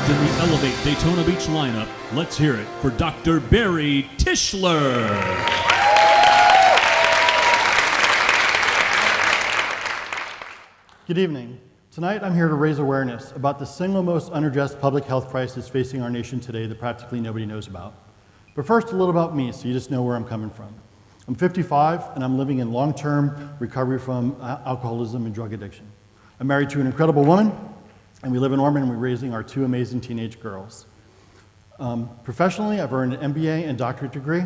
Third in the Elevate Daytona Beach lineup, let's hear it for Dr. Barry Tishler. Good evening. Tonight I'm here to raise awareness about the single most unaddressed public health crisis facing our nation today that practically nobody knows about. But first, a little about me so you just know where I'm coming from. I'm 55 and I'm living in long-term recovery from alcoholism and drug addiction. I'm married to an incredible woman, and we live in Ormond and we're raising our two amazing teenage girls. Professionally, I've earned an MBA and doctorate degree.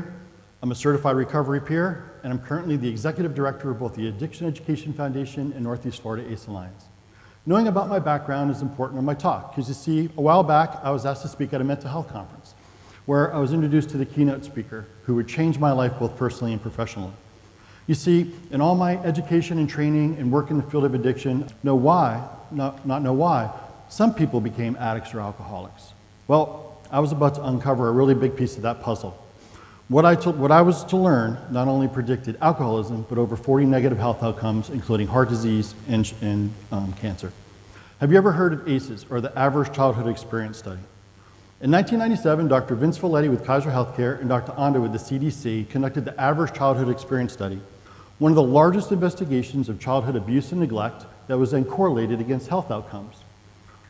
I'm a certified recovery peer, and I'm currently the executive director of both the Addiction Education Foundation and Northeast Florida ACE Alliance. Knowing about my background is important in my talk, because you see, a while back, I was asked to speak at a mental health conference, where I was introduced to the keynote speaker, who would change my life both personally and professionally. You see, in all my education and training and work in the field of addiction, not know why, some people became addicts or alcoholics. Well, I was about to uncover a really big piece of that puzzle. What I was to learn not only predicted alcoholism, but over 40 negative health outcomes, including heart disease and cancer. Have you ever heard of ACEs, or the Average Childhood Experience Study? In 1997, Dr. Vince Folletti with Kaiser Healthcare and Dr. Anda with the CDC conducted the Average Childhood Experience Study, one of the largest investigations of childhood abuse and neglect that was then correlated against health outcomes.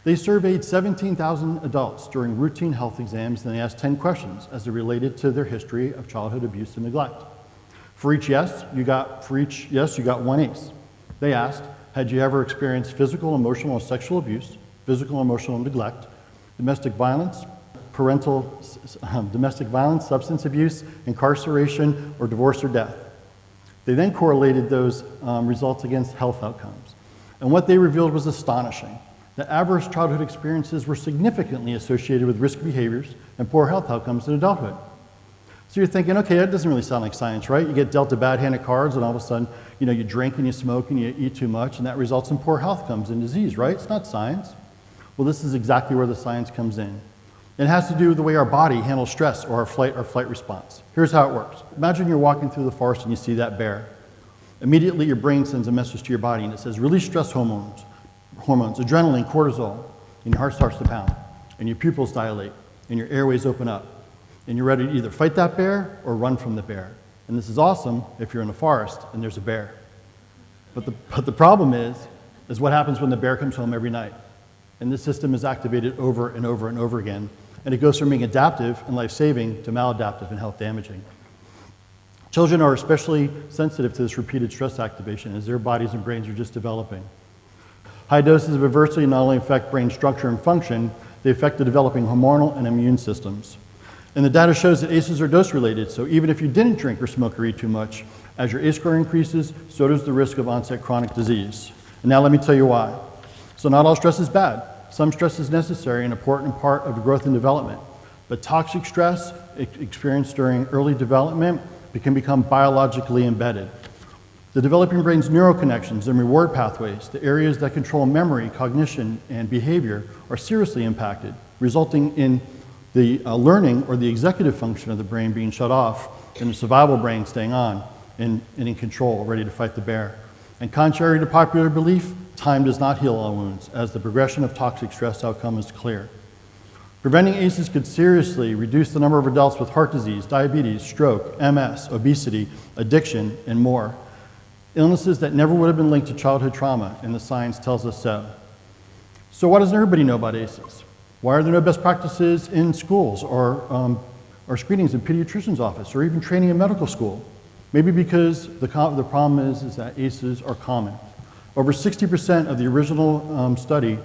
They surveyed 17,000 adults during routine health exams, and they asked 10 questions as it related to their history of childhood abuse and neglect. For each yes, you got one ACE. They asked, had you ever experienced physical, emotional, or sexual abuse, physical, emotional neglect, domestic violence, substance abuse, incarceration, or divorce or death? They then correlated those results against health outcomes. And what they revealed was astonishing. The average childhood experiences were significantly associated with risk behaviors and poor health outcomes in adulthood. So you're thinking, okay, that doesn't really sound like science, right? You get dealt a bad hand of cards and all of a sudden, you drink and you smoke and you eat too much and that results in poor health outcomes and disease, right? It's not science. Well, this is exactly where the science comes in. It has to do with the way our body handles stress or our flight response. Here's how it works. Imagine you're walking through the forest and you see that bear. Immediately your brain sends a message to your body and it says, release stress hormones, adrenaline, cortisol, and your heart starts to pound, and your pupils dilate, and your airways open up, and you're ready to either fight that bear or run from the bear. And this is awesome if you're in the forest and there's a bear. But the problem is what happens when the bear comes home every night. And this system is activated over and over and over again, and it goes from being adaptive and life-saving to maladaptive and health-damaging. Children are especially sensitive to this repeated stress activation as their bodies and brains are just developing. High doses of adversity not only affect brain structure and function, they affect the developing hormonal and immune systems. And the data shows that ACEs are dose-related, so even if you didn't drink or smoke or eat too much, as your ACE score increases, so does the risk of onset chronic disease. And now let me tell you why. So not all stress is bad. Some stress is necessary and an important part of growth and development. But toxic stress experienced during early development can become biologically embedded. The developing brain's neural connections and reward pathways, the areas that control memory, cognition, and behavior, are seriously impacted, resulting in the learning or the executive function of the brain being shut off and the survival brain staying on and in control, ready to fight the bear. And contrary to popular belief, time does not heal all wounds, as the progression of toxic stress outcome is clear. Preventing ACEs could seriously reduce the number of adults with heart disease, diabetes, stroke, MS, obesity, addiction, and more. Illnesses that never would have been linked to childhood trauma, and the science tells us so. So why doesn't everybody know about ACEs? Why are there no best practices in schools or screenings in pediatrician's office or even training in medical school? Maybe because the problem is that ACEs are common. Over 60% of the original study,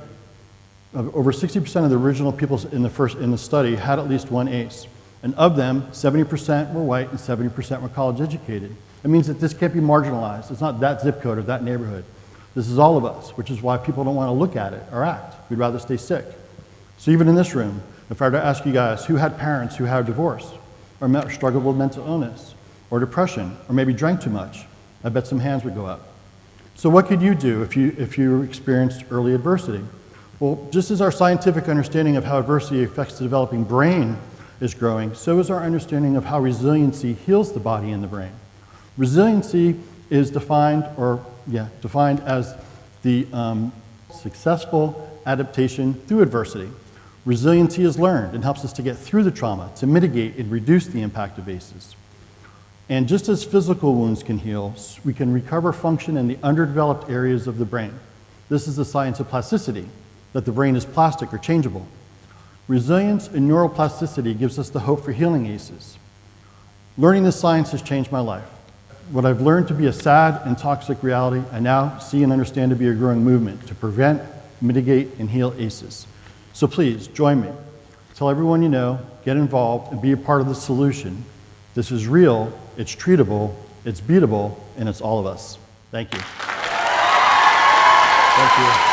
over 60% of the original people in the study had at least one ACE. And of them, 70% were white and 70% were college educated. It means that this can't be marginalized. It's not that zip code or that neighborhood. This is all of us, which is why people don't want to look at it or act. We'd rather stay sick. So even in this room, if I were to ask you guys who had parents who had divorce or struggled with mental illness or depression or maybe drank too much, I bet some hands would go up. So what could you do if you experienced early adversity? Well, just as our scientific understanding of how adversity affects the developing brain is growing, so is our understanding of how resiliency heals the body and the brain. Resiliency is defined as the successful adaptation through adversity. Resiliency is learned and helps us to get through the trauma, to mitigate and reduce the impact of ACEs. And just as physical wounds can heal, we can recover function in the underdeveloped areas of the brain. This is the science of plasticity, that the brain is plastic or changeable. Resilience and neuroplasticity gives us the hope for healing ACEs. Learning this science has changed my life. What I've learned to be a sad and toxic reality, I now see and understand to be a growing movement to prevent, mitigate, and heal ACEs. So please, join me. Tell everyone you know, get involved, and be a part of the solution. This is real, it's treatable, it's beatable, and it's all of us. Thank you. Thank you.